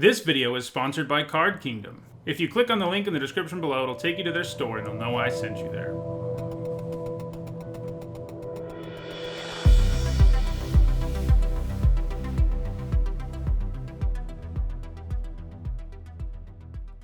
This video is sponsored by Card Kingdom. If you click on the link in the description below, it'll take you to their store and they'll know I sent you there.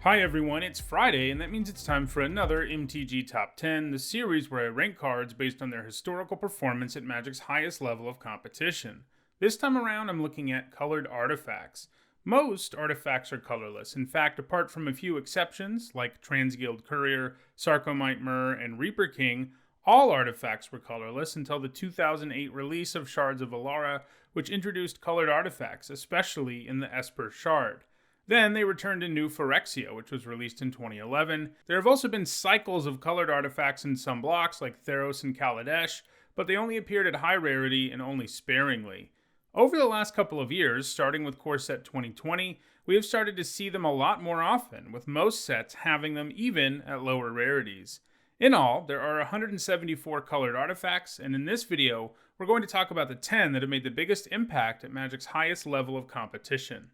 Hi everyone, it's Friday, and that means it's time for another MTG Top 10, the series where I rank cards based on their historical performance at Magic's highest level of competition. This time around, I'm looking at colored artifacts. Most artifacts are colorless. In fact, apart from a few exceptions, like Transguild Courier, Sarcomite Myr, and Reaper King, all artifacts were colorless until the 2008 release of Shards of Alara, which introduced colored artifacts, especially in the Esper Shard. Then they returned to New Phyrexia, which was released in 2011. There have also been cycles of colored artifacts in some blocks, like Theros and Kaladesh, but they only appeared at high rarity and only sparingly. Over the last couple of years, starting with Core Set 2020, we have started to see them a lot more often, with most sets having them even at lower rarities. In all, there are 174 colored artifacts, and in this video, we're going to talk about the 10 that have made the biggest impact at Magic's highest level of competition.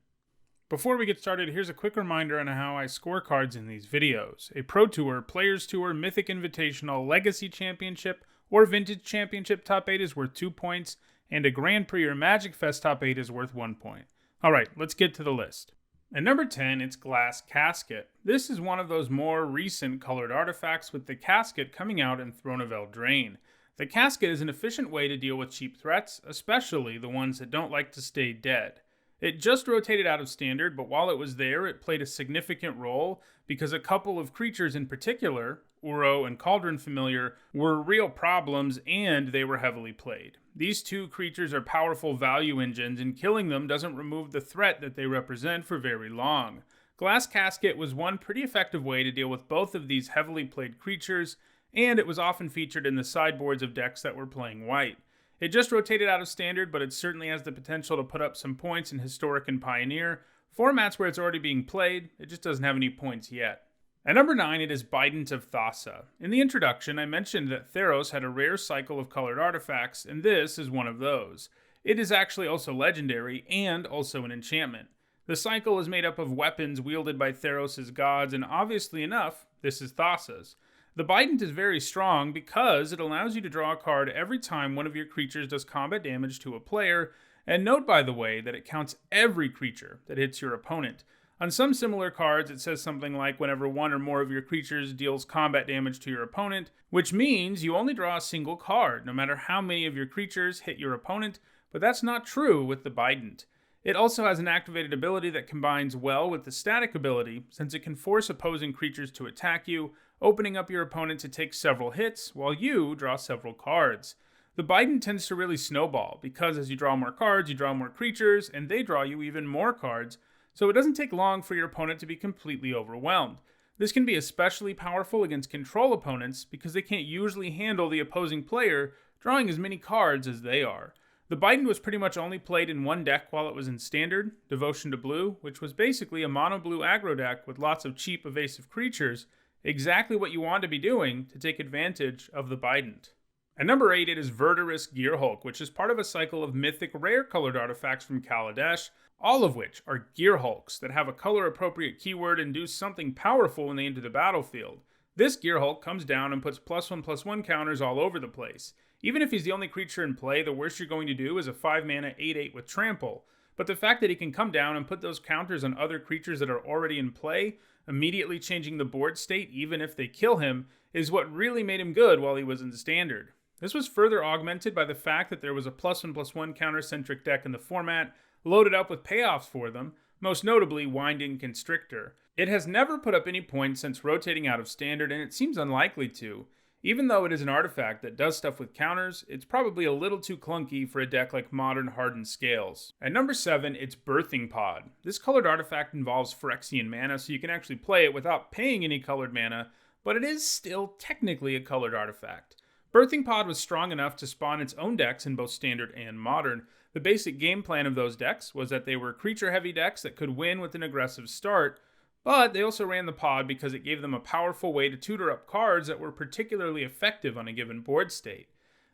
Before we get started, here's a quick reminder on how I score cards in these videos. A Pro Tour, Players Tour, Mythic Invitational, Legacy Championship, or Vintage Championship Top 8 is worth 2 points, and a Grand Prix or Magic Fest Top 8 is worth 1 point. Alright, let's get to the list. At number 10, it's Glass Casket. This is one of those more recent colored artifacts, with the Casket coming out in Throne of Eldraine. The Casket is an efficient way to deal with cheap threats, especially the ones that don't like to stay dead. It just rotated out of Standard, but while it was there, it played a significant role because a couple of creatures in particular, Uro and Cauldron Familiar, were real problems and they were heavily played. These two creatures are powerful value engines, and killing them doesn't remove the threat that they represent for very long. Glass Casket was one pretty effective way to deal with both of these heavily played creatures, and it was often featured in the sideboards of decks that were playing white. It just rotated out of Standard, but it certainly has the potential to put up some points in Historic and Pioneer, formats where it's already being played. It just doesn't have any points yet. At number 9, it is Bident of Thassa. In the introduction, I mentioned that Theros had a rare cycle of colored artifacts, and this is one of those. It is actually also legendary, and also an enchantment. The cycle is made up of weapons wielded by Theros' gods, and obviously enough, this is Thassa's. The Bident is very strong because it allows you to draw a card every time one of your creatures does combat damage to a player, and note, by the way, that it counts every creature that hits your opponent. On some similar cards, it says something like whenever one or more of your creatures deals combat damage to your opponent, which means you only draw a single card, no matter how many of your creatures hit your opponent, but that's not true with the Bident. It also has an activated ability that combines well with the static ability, since it can force opposing creatures to attack you, opening up your opponent to take several hits, while you draw several cards. The Bident tends to really snowball, because as you draw more cards, you draw more creatures, and they draw you even more cards, so it doesn't take long for your opponent to be completely overwhelmed. This can be especially powerful against control opponents, because they can't usually handle the opposing player drawing as many cards as they are. The Bident was pretty much only played in one deck while it was in Standard, Devotion to Blue, which was basically a mono-blue aggro deck with lots of cheap evasive creatures, exactly what you want to be doing to take advantage of the Bident. At number 8, it is Vertebral Gearhulk, which is part of a cycle of mythic rare colored artifacts from Kaladesh, all of which are Gearhulks that have a color-appropriate keyword and do something powerful when they enter the battlefield. This Gearhulk comes down and puts +1/+1 counters all over the place. Even if he's the only creature in play, the worst you're going to do is a 5-mana 8/8 with Trample. But the fact that he can come down and put those counters on other creatures that are already in play, immediately changing the board state even if they kill him, is what really made him good while he was in Standard. This was further augmented by the fact that there was a +1/+1 counter-centric deck in the format, loaded up with payoffs for them, most notably Winding Constrictor. It has never put up any points since rotating out of Standard, and it seems unlikely to. Even though it is an artifact that does stuff with counters, it's probably a little too clunky for a deck like Modern Hardened Scales. At number 7, it's Birthing Pod. This colored artifact involves Phyrexian mana, so you can actually play it without paying any colored mana, but it is still technically a colored artifact. Birthing Pod was strong enough to spawn its own decks in both Standard and Modern. The basic game plan of those decks was that they were creature-heavy decks that could win with an aggressive start, but they also ran the pod because it gave them a powerful way to tutor up cards that were particularly effective on a given board state.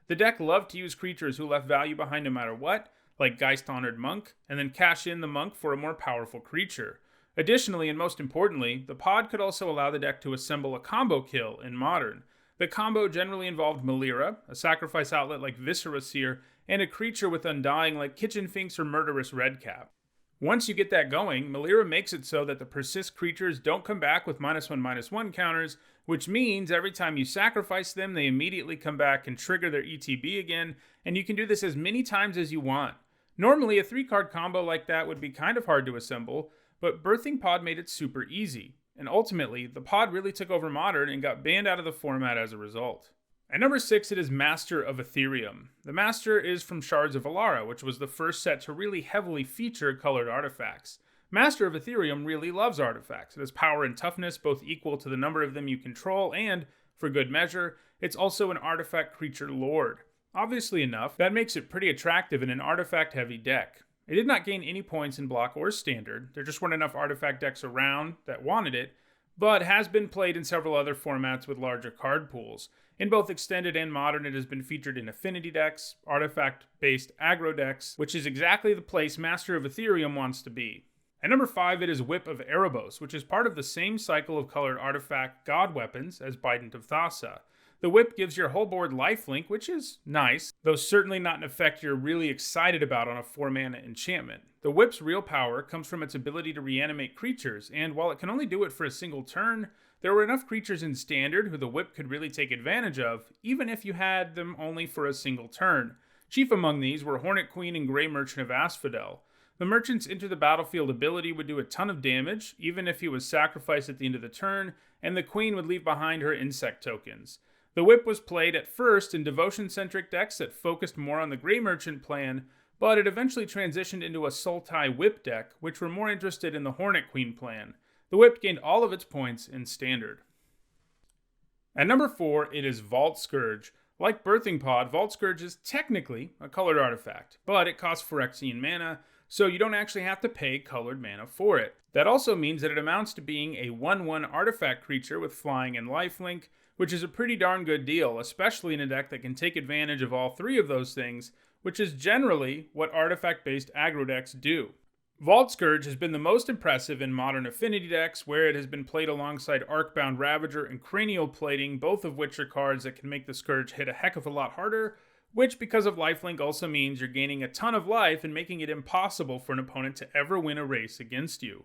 The deck loved to use creatures who left value behind no matter what, like Geist Honored Monk, and then cash in the Monk for a more powerful creature. Additionally, and most importantly, the pod could also allow the deck to assemble a combo kill in Modern. The combo generally involved Melira, a sacrifice outlet like Viscera Seer, and a creature with Undying like Kitchen Finks or Murderous Redcap. Once you get that going, Melira makes it so that the persist creatures don't come back with -1/-1 counters, which means every time you sacrifice them, they immediately come back and trigger their ETB again, and you can do this as many times as you want. Normally, a 3-card combo like that would be kind of hard to assemble, but Birthing Pod made it super easy, and ultimately, the pod really took over Modern and got banned out of the format as a result. At number 6, it is Master of Ethereum. The Master is from Shards of Alara, which was the first set to really heavily feature colored artifacts. Master of Ethereum really loves artifacts. It has power and toughness both equal to the number of them you control, and, for good measure, it's also an artifact creature lord. Obviously enough, that makes it pretty attractive in an artifact-heavy deck. It did not gain any points in block or standard. There just weren't enough artifact decks around that wanted it, but has been played in several other formats with larger card pools. In both Extended and Modern, it has been featured in Affinity decks, artifact-based aggro decks, which is exactly the place Master of Ethereum wants to be. At number 5, it is Whip of Erebos, which is part of the same cycle of colored artifact god weapons as Bident of Thassa. The Whip gives your whole board lifelink, which is nice, though certainly not an effect you're really excited about on a 4-mana enchantment. The Whip's real power comes from its ability to reanimate creatures, and while it can only do it for a single turn, there were enough creatures in Standard who the Whip could really take advantage of, even if you had them only for a single turn. Chief among these were Hornet Queen and Grey Merchant of Asphodel. The Merchant's Enter the Battlefield ability would do a ton of damage, even if he was sacrificed at the end of the turn, and the Queen would leave behind her insect tokens. The Whip was played at first in devotion-centric decks that focused more on the Grey Merchant plan, but it eventually transitioned into a Sultai Whip deck, which were more interested in the Hornet Queen plan. The Whip gained all of its points in Standard. At number 4, it is Vault Scourge. Like Birthing Pod, Vault Scourge is technically a colored artifact, but it costs Phyrexian mana, so you don't actually have to pay colored mana for it. That also means that it amounts to being a 1/1 artifact creature with flying and lifelink, which is a pretty darn good deal, especially in a deck that can take advantage of all three of those things, which is generally what artifact-based aggro decks do. Vault Scourge has been the most impressive in Modern Affinity decks, where it has been played alongside Arcbound Ravager and Cranial Plating, both of which are cards that can make the Scourge hit a heck of a lot harder, which, because of lifelink, also means you're gaining a ton of life and making it impossible for an opponent to ever win a race against you.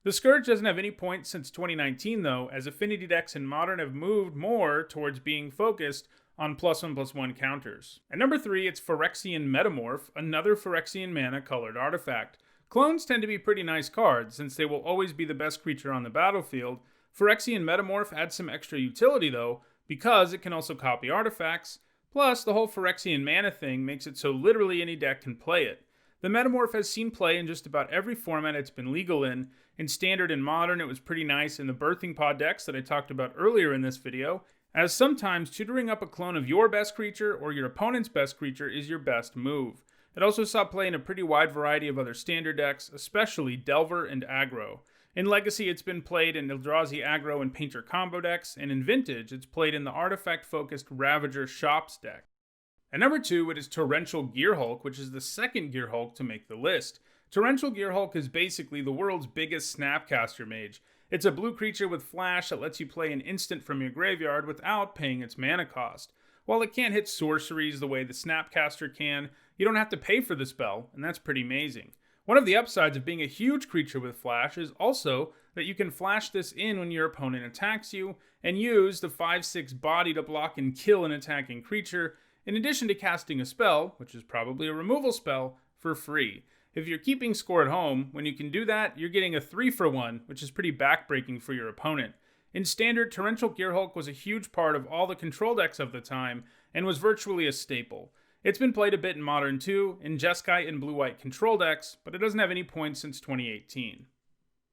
The Scourge doesn't have any points since 2019 though, as Affinity decks in Modern have moved more towards being focused on +1/+1 counters. At number 3, it's Phyrexian Metamorph, another Phyrexian mana colored artifact. Clones tend to be pretty nice cards, since they will always be the best creature on the battlefield. Phyrexian Metamorph adds some extra utility though, because it can also copy artifacts, plus the whole Phyrexian mana thing makes it so literally any deck can play it. The Metamorph has seen play in just about every format it's been legal in. In Standard and Modern, it was pretty nice in the Birthing Pod decks that I talked about earlier in this video, as sometimes tutoring up a clone of your best creature or your opponent's best creature is your best move. It also saw play in a pretty wide variety of other Standard decks, especially Delver and Aggro. In Legacy, it's been played in Eldrazi Aggro and Painter combo decks, and in Vintage, it's played in the artifact-focused Ravager Shops deck. At number 2, it is Torrential Gearhulk, which is the second Gearhulk to make the list. Torrential Gearhulk is basically the world's biggest Snapcaster mage. It's a blue creature with flash that lets you play an instant from your graveyard without paying its mana cost. While it can't hit sorceries the way the Snapcaster can, you don't have to pay for the spell, and that's pretty amazing. One of the upsides of being a huge creature with flash is also that you can flash this in when your opponent attacks you, and use the 5/6 body to block and kill an attacking creature, in addition to casting a spell, which is probably a removal spell, for free. If you're keeping score at home, when you can do that, you're getting a 3-for-1, which is pretty backbreaking for your opponent. In Standard, Torrential Gearhulk was a huge part of all the control decks of the time, and was virtually a staple. It's been played a bit in Modern too, in Jeskai and Blue-White control decks, but it doesn't have any points since 2018.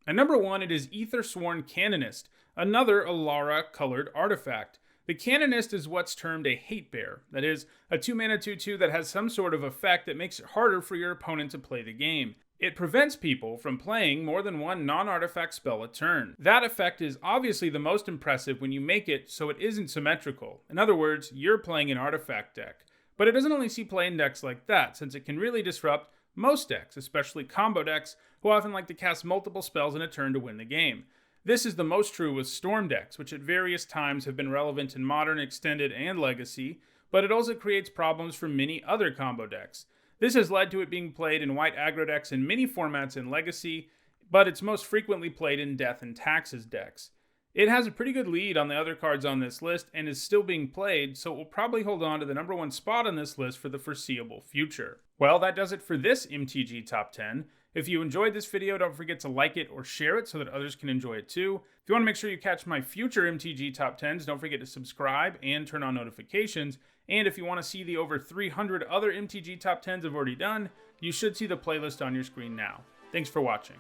At number 1, it is Aethersworn Canonist, another Alara-colored artifact. The Canonist is what's termed a hate bear, that is, a 2-mana 2/2 that has some sort of effect that makes it harder for your opponent to play the game. It prevents people from playing more than one non-artifact spell a turn. That effect is obviously the most impressive when you make it so it isn't symmetrical. In other words, you're playing an artifact deck. But it doesn't only see play in decks like that, since it can really disrupt most decks, especially combo decks, who often like to cast multiple spells in a turn to win the game. This is the most true with Storm decks, which at various times have been relevant in Modern, Extended, and Legacy, but it also creates problems for many other combo decks. This has led to it being played in white aggro decks in many formats in Legacy, but it's most frequently played in Death and Taxes decks. It has a pretty good lead on the other cards on this list and is still being played, so it will probably hold on to the number 1 spot on this list for the foreseeable future. Well, that does it for this MTG Top 10. If you enjoyed this video, don't forget to like it or share it so that others can enjoy it too. If you want to make sure you catch my future MTG Top 10s, don't forget to subscribe and turn on notifications. And if you want to see the over 300 other MTG Top 10s I've already done, you should see the playlist on your screen now. Thanks for watching.